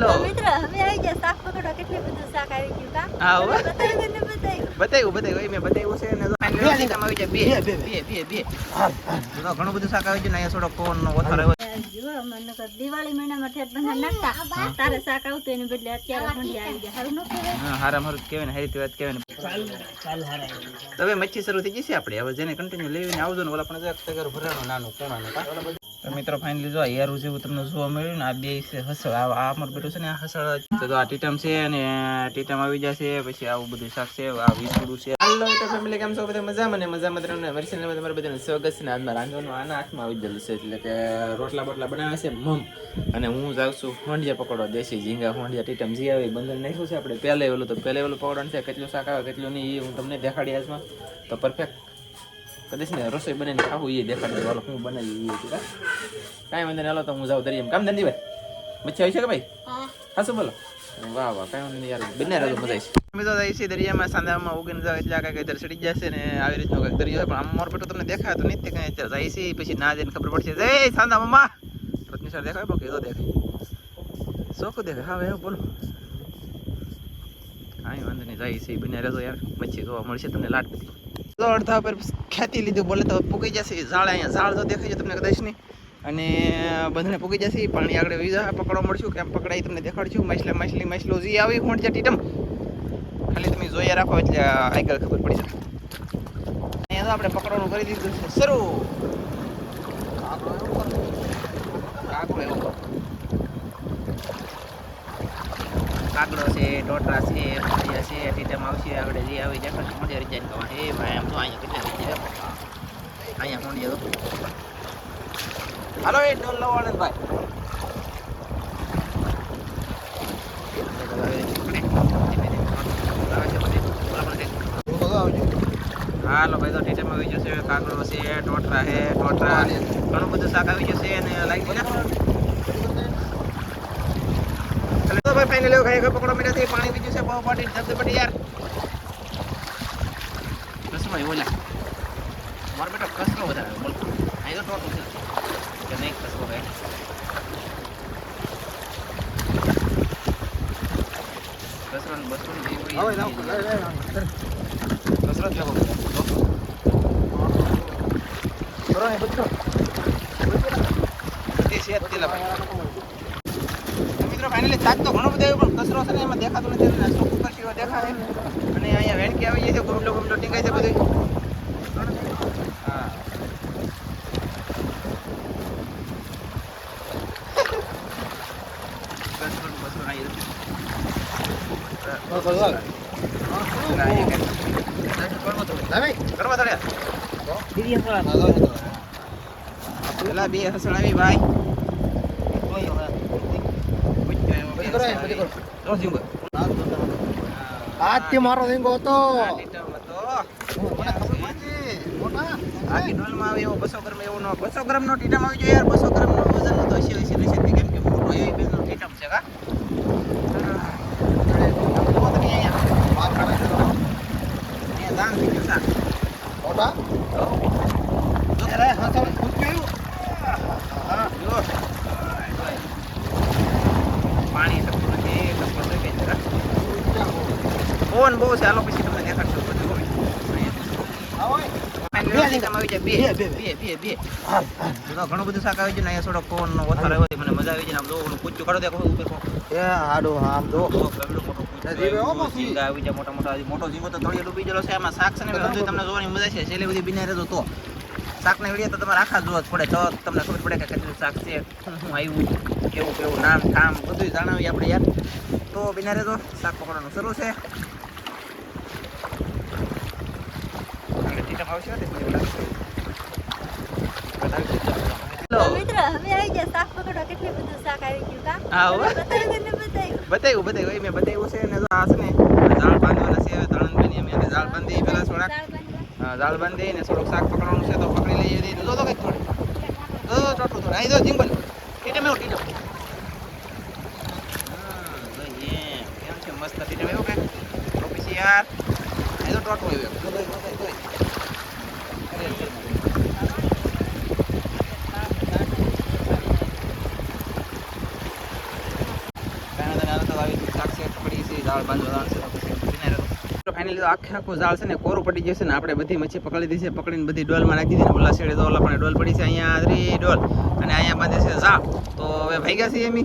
તો મિત્રો હવે આવી ગયા શાક પકડો કેટલું બધું શાક આવી ગયું કા હા હો બતાવ્યું બતાવ્યું મેં બતાવ્યું છે ને આવી જાય બે તો ઘણું બધું શાક આવી ગયું ને અહીંયા થોડો કોન નો ઓથાર આવ્યો જો મને તો દિવાળી મહિનામાં ઠેઠ બંધા નાખતા તારે શાક આવતું એની બદલે અત્યારે ઠંડી આવી જાય હારું ન કહેવાય હા હારામ હારું કહેવાય ને હારી વાત કહેવાય ને તો હવે મચ્છી શરૂ થઈ જશે આપણે હવે જેને કન્ટિન્યુ લેવીને આવજો ને ઓલા પણ તગર ભરાનું નાનું કોણાનું કા તો મિત્રો ફાઇનલી જો યારું જેવું તમને જોવા મળ્યું ને આ બે છે હસળ આ અમારું બેઠું છે ને આ હસળ તો આ ટીટમ છે અને ટીટમ આવી જશે પછી આવું બધું શાક છે આ વીસુડું છે હાલો તો ફેમિલી કેમ છો બધા મજામાં ને મજામાં તમને વર્ષને તમારા બધાને સ્વાગત છે ને આજમાં રાંધવાનું આના હાથમાં આવી ગયેલું છે એટલે કે રોટલા બોટલા બનાવે છે મમ અને હું જાઉં છું હોંડિયા પકડવા દેશી ઝીંગા હોંડિયા ટીટમ જી આવી બંદર નાખ્યું છે આપણે પહેલે ઓલું પકડવાનું છે કેટલું શાક આવે કેટલું નહીં એ હું તમને દેખાડી આજમાં તો પરફેક્ટ કદાચ ને રસોઈ બનાવીને ખાવું એ દેખાડી દેવાનું હું બનાવી એ કાંઈ વાંધો નહીં હાલો તો હું જાઉં દરિયામાં કામ ધંધી ભાઈ મચ્છી આવી છે કે ભાઈ હા શું બોલો વાહ વાહ કાંઈ વાંધો નહીં યાર બંને રાજો મજા આવી છે અમે તો જાય છે દરિયામાં સાંધામાં ઉગીને જાવ એટલે કાંઈ દર ચડી જશે ને આવી રીતનો કંઈક દરિયો પણ આમ મોર પેટો તમને દેખાતો નહીં તે કાંઈ અત્યારે જાય છે પછી ના જઈને ખબર પડશે જય સાંધા મમ્મા રત્ની સર દેખાય બાકી તો દેખાય શોખું દેખાય હા ભાઈ બોલો કાંઈ વાંધો નહીં જાય છે બંને રાજો યાર મચ્છી જોવા મળશે તમને લાટ અડધા પર ખેતી લીધું બોલે તો પૂગી જશે ઝાડ અહીંયા ઝાડ તો દેખાય છે તમને કદાચ નહીં અને બંધને પૂગી જશે પાણી આગળ વીજા પકડવા મળશું કેમ પકડાય તમને દેખાડશું માછલો જી આવી હોંડ છે ટીટમ ખાલી તમે જોયા રાખો એટલે આગળ ખબર પડી શકે અહીંયા તો આપણે પકડવાનું કરી દીધું છે શરૂ કાગડો છે ટોટરા છે ભજીયા છે ટીટમ આવશે આગળ જે આવી દેખાડશે મોઢિયા રીજાઈને કહો હે ભાઈ આમ તો અહીંયા કેટલા રીજી અહીંયા મોઢિયા તો હાલો એ ડોલ લવાડે ભાઈ હાલો ભાઈ તો ટીટમ આવી જશે કાગડો છે ટોટરા છે ઘણું બધું શાક આવી જશે અને લાગી ને તો ભાઈ ફાઇનલ એવું ખાઈ પકડો મીઠાથી પાણી બીજું છે પાવ પાટી ધબધે પટી યાર કસમાં ઓલા મારો બેટો કસરો વધારે બોલ અહીં તો ટોટું છે કે નહીં કસરો ભાઈ કસરો ને બસરો ને જેવી કસરો જ લેવો બરો ને બચો તે સેટ તેલા ભાઈ મિત્રો ફાઇનલી શાક તો ઘણું બધું પણ કચરો છે ને એમાં દેખાતું નથી ને ચોખ્ખું કરશી એવો દેખાય અને અહીંયા વેણકી આવી જાય છે ગુમલો ટીંગાય છે બધું હા પેલા બે હસણાવી ભાઈ આજથી મારો રીંગો હતો બાકી ડોલમાં આવે એવો 200 ગ્રામ એવો 200 ગ્રામ નો ટીટમ આવી જાય યાર 200 ગ્રામ નો વજન નો તો 80 કેમ કે મોટો એવી બેનો ટીટમ છે કા પાણી શકતું નથી ફોન બહુ છે હાલો પછી તમને દેખાડશું બધું ઘણું બધું શાક આવી છે ને અહીંયા થોડો ફોન નો ઓથાર આવ્યો મને મજા આવી છે આમ જો પૂછ્યું કાઢો દેખો ઉપર આમ જો ઝીંગા આવી જાય મોટો ઝીંગો તો તળિયે ડૂબી ગયેલો છે આમાં શાક છે ને બધું તમને જોવાની મજા છે છેલ્લે બધી બિના રહેતો તો શાકને વિડીયો તો તમારે આખા જોવા જ પડે તો તમને ખબર પડે કે કેટલું શાક છે શું આવ્યું કેવું નામ ઠામ બધું જણાવીએ આપણે યાર તો બિના રહેતો શાક પકડવાનું શરૂ છે મિત્રો હવે આવી ગયા શાક પકડો કેટલું બધું શાક આવી ગયું કા હા બતાવ્યું મેં બતાવ્યું છે ને આ છે ને ઝાડ બાંધવાના છે તળન બની અમે ઝાડ બાંધી પેલા થોડાક ઝાડ બાંધી ને થોડુંક શાક પકડવાનું છે તો પકડી લઈએ જો તો કંઈક થોડી ચોટું થોડું અહીં જો જીંગલ ટીટમ એવું ટીટમ કેમ છે મસ્ત ટીટમ એવું કે પછી યાર અહીં તો ટોટું આવ્યું જાળ બાંધવા ફાઇનલી આખું જાળ છે ને કોરું પડી જશે ને આપણે બધી મચ્છી પકડી દીધી છે, પકડીને બધી ડોલમાં નાખી દીધી. ઓલા શેડે તો ઓલા પણ ડોલ પડી છે, અહીંયા 3 ડોલ અને અહીંયા બાંધે છે જાળ. તો હવે ભાગ્યા છે એમ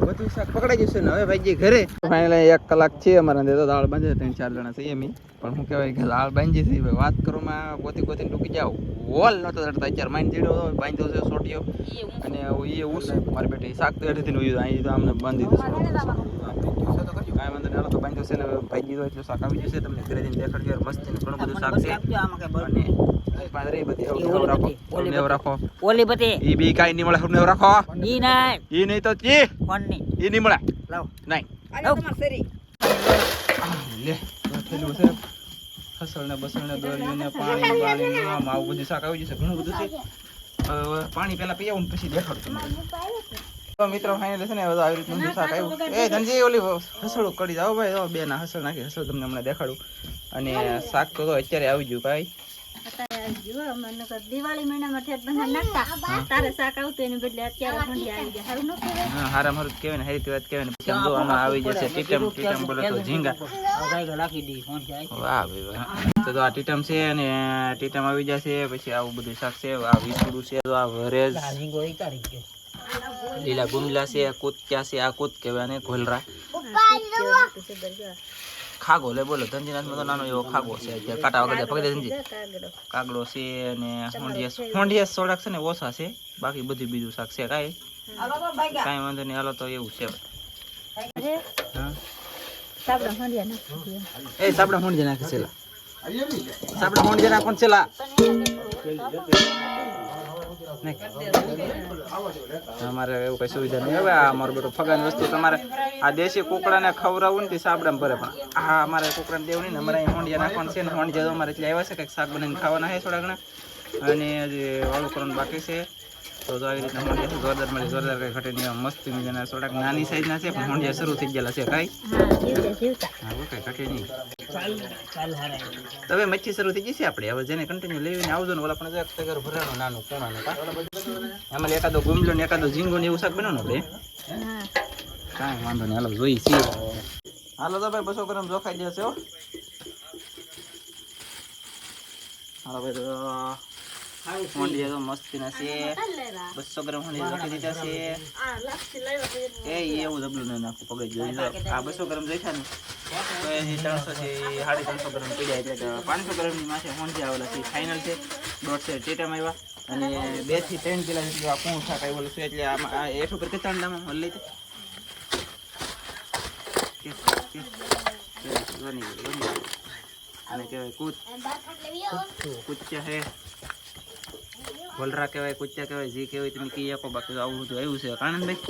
બધું શાક પકડાઈ જશે ને હવે ભાઈ ઘરે. ફાઇનલી 1 કલાક છે અમારા અંદર તો દાળ બાંધે 3-4 જણા છે એમ. પણ શું કહેવાય કે દાળ બાંધી છે વાત કરવામાં ગોતી ટૂંકી જાવ હોલ નતો ચડતા. અત્યારે માઇન્ડ ચડ્યો બાંધ્યો છે સોટિયો અને એ ઉસ મારી બેટી શાક તો એઠીથી ઉયું અહીં તો અમને બાંધી દીધું. કાંઈ વાંધો નહીં, તો બાંધ્યો છે ને ભાઈ દીધો એટલું શાક આવી જશે. તમને ઘરે જઈને દેખાડજો મસ્ત ઘણું બધું શાક છે. અને પાંદરી બધી રાખો ઓલી બધી ઈ બી કાઈ નહીં મળે. હમને રાખો ઈ નહીં તો ચી કોણ નહીં ઈ નહીં મળે. લાવ નહીં લે થેલું છે ફસલ ને બસલ ને દોર્યું ને પાણી આવું બધું શાક આવી જશે. ઘણું બધું છે. પાણી પેલા પી આવું પછી દેખાડું તમને. તો મિત્રો ફાઇનલ છે ને બધું આવી રીતનું શાક આવ્યું. એ ધનજી ઓલી હસળું કરી જાઓ ભાઈ. તો બે ના હસળ નાખી હસળ તમને હમણાં દેખાડું. અને શાક તો અત્યારે આવી ગયું કાંઈ દિવાળી મહિનામાં ઠેઠ બધા નાખતા તારે શાક આવતું એની બદલે અત્યારે ભંડી આવી જાય. સારું ન કહેવાય? હા હારામ હારું કહેવાય ને હારી વાત કહેવાય ને. પછી આમ જો આમાં આવી જશે ટીટમ બોલે તો ઝીંગા નાખી દી. વાહ ભાઈ વાહ. તો આ ટીટમ છે અને ટીટમ આવી જશે. પછી આવું બધું શાક છે. આ વિસુડું છે, આ વરેજ, લીલા ગુમલા છે, કૂત્યા છે. આ કૂત કહેવાય ને ઘોલરા ખાગો લે બોલો. ધનજીનાથમાં તો નાનો એવો ખાગો છે. અત્યારે કાંટા વગર પકડી દે ધનજી. કાગડો છે અને હોંડિયા થોડાક છે ને ઓછા છે. બાકી બધું બીજું શાક છે. કાંઈ વાંધો નહીં. હાલો તો એવું છે. સાબડા હોંડિયા નાખે છેલા. સાબડા હોંડિયા નાખો છેલા. અમારે એવું કઈ સુવિધા નહીં. હવે અમારું બધું ફગાની વસ્તુ તમારે આ દેશી કુકડાને ખવડાવવું ને સાબડામાં ભરે. પણ હા અમારે કુકડાને દેવું નહીં ને. અમારે અહીં હોંડિયા નાખવાનું છે ને હોંડિયા તો અમારે એટલે આવ્યા છે કંઈક શાક બનાવીને ખાવાના છે થોડા ઘણા. અને હજી વાળું કરવાનું બાકી છે. તો આવી રીતના હોંડિયા જોરદાર મળે. જોરદાર કંઈ ઘટે નહીં. મસ્ત મજાના થોડાક નાની સાઈઝના છે પણ હોંડિયા શરૂ થઈ ગયેલા છે. કાંઈ હા કંઈ ઘટે નહીં. હવે મચ્છી શરૂ થઈ જશે આપણે. હવે જેને કન્ટિન્યુ લઈને આવજો ને ઓલા પણ તગર ભરાનું નાનું કોણાનું એમાં એકાદો ગુમલો ને એકાદો ઝીંગો ને એવું શાક બનાવવાનું આપણે. કાંઈ વાંધો નહીં. હાલો જોઈ છીએ. હાલો તો ભાઈ 200 ગ્રામ જોખાઈ દેશે હો. હાલો ભાઈ તો હોંડિયા તો મસ્તીના છે. 200 ગ્રામ હોંડિયા જોખી દીધા છે. એ એવું જબલું નહીં નાખવું પગે જોઈ લો. આ 200 ગ્રામ જોઈતા ને તો એની 300 છે 350 ગ્રામ પડી જાય. એટલે 500 ગ્રામની માથે હોંડિયા આવેલા છે. ફાઇનલ છે. દોઢ છે ટેટમ આવ્યા અને 2 થી 3 કિલો જેટલું આ પૂણ શાક આવેલું છે. એટલે આમાં આ એઠ ઉપર કેટલા દામ લઈ અને કહેવાય કૂચ્યા હે ભોલરા કહેવાય કૂચ્યા કહેવાય જે કહેવાય તમે કહી આપો. બાકી તો આવું બધું આવ્યું છે આનંદભાઈ.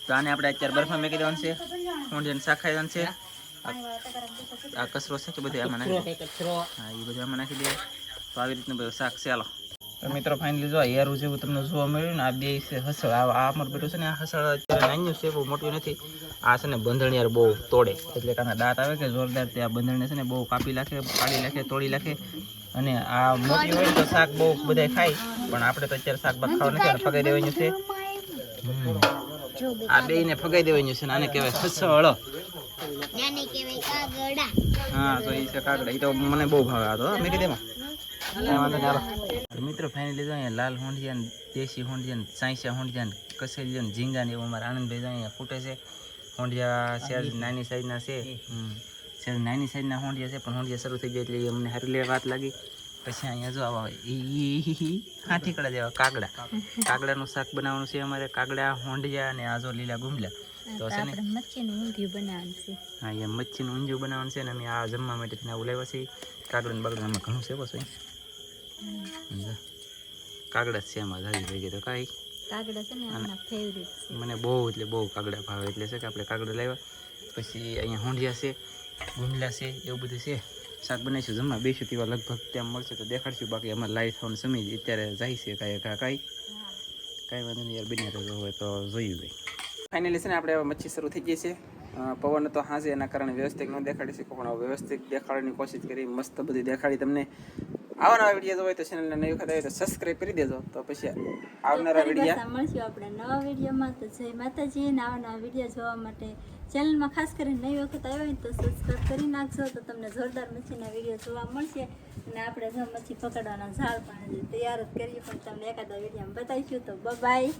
તો આને આપણે અત્યારે બરફમાં મેકી દેવાનું છે. હોંડિયાને શાક ખાઈ દેવાનું છે. આ કચરો છે કે બધું આમાં નાખી દે. હા એ બધું આમાં નાખી દે. તો આવી રીતનું બધું શાક છે. હાલો તો મિત્રો ફાઇનલી જો યારું જેવું તમને જોવા મળ્યું ને. આ બે છે હસળ. આ અમારું બેઠું છે ને આ હસળ અત્યારે નાનું છે, બહુ મોટું નથી. આ છે ને બંધણ યાર બહુ તોડે. એટલે કાના દાંત આવે કે જોરદાર તે આ બંધણને છે ને બહુ કાપી નાખે, પાડી નાખે, તોડી નાખે. અને આ મોટી હોય તો શાક બહુ બધા ખાય. પણ આપણે તો અત્યારે શાક બાક ખાવા નથી. ફગાઈ દેવાનું છે. આ બે ને ફગાઈ દેવાનું છે. આને કહેવાય હસળ. હા તો એ છે કાગડા. એ તો મને બહુ ભાવે. આ તો મેકી દેમાં મિત્રો ફાઇનલી જો અહીંયા લાલ હોંડિયા ને દેશી હોંડિયા ને સાંઈસા હોંડિયા ને કસેરી ને ઝીંગા ને એવું અમારા આનંદભાઈ જો અહીંયા ફૂટે છે. હોંડિયા શેર નાની સાઈઝના છે. શેર નાની સાઈઝના હોંડિયા છે પણ હોંડિયા શરૂ થઈ જાય એટલે અમને હારી લેવા વાત લાગી. પછી અહીંયા જો આવા હાથીકડા જેવા કાગડા. કાગડાનું શાક બનાવવાનું છે અમારે. કાગડા હોંડિયા અને આ જો લીલા ગુમલા તો છે ને મચ્છીનું ઊંધિયું બનાવવાનું છે. હા અહીંયા મચ્છીનું ઊંધિયું બનાવવાનું છે ને અમે આ જમવા માટે આવું લેવા છીએ. કાગડા બગડામાં ઘણું છે બસ. કાગડા છે એમાં ધારી ભેગી તો કાંઈ કાગડા છે ને આના ફેવરિટ છે. મને બહુ એટલે બહુ કાગડા ભાવે. એટલે છે કે આપણે કાગડા લાવ્યા. પછી અહીંયા હોંડિયા છે, ગુમલા છે, એવું બધું છે. શાક બનાવીશું. જમવા બેસીશું તેવા લગભગ ત્યાં મળશે તો દેખાડશું. બાકી અમારે લાઈવ થવાનો સમય અત્યારે જાય છે. કાંઈ વાંધો નહીં યાર. બન્યા તો હોય તો જોયું ભાઈ. ફાઇનલી છે ને આપણે મચ્છી શરૂ થઈ ગઈ છે. પવન તો હાજે એના કારણે વ્યવસ્થિત ન દેખાડી શકો પણ વ્યવસ્થિત દેખાડવાની કોશિશ કરી. મસ્ત બધી દેખાડી તમને. આવા નવા વિડીયો હોય તો ચેનલને નવી વખત આવે તો સબસ્ક્રાઇબ કરી દેજો. તો પછી આવનારા વિડીયો મળશું આપણે નવા વિડીયોમાં. તો જય માતાજી. ને આવા નવા વિડીયો જોવા માટે ચેનલમાં ખાસ કરીને નવી વખત આવ્યો હોય તો સબસ્ક્રાઇબ કરી નાખજો. તો તમને જોરદાર મચ્છીના વિડીયો જોવા મળશે. અને આપણે જો મચ્છી પકડવાના ઝાડ પણ હજી તૈયાર જ કરીએ પણ તમને એકાદા વિડીયોમાં બતાવીશું. તો બાય.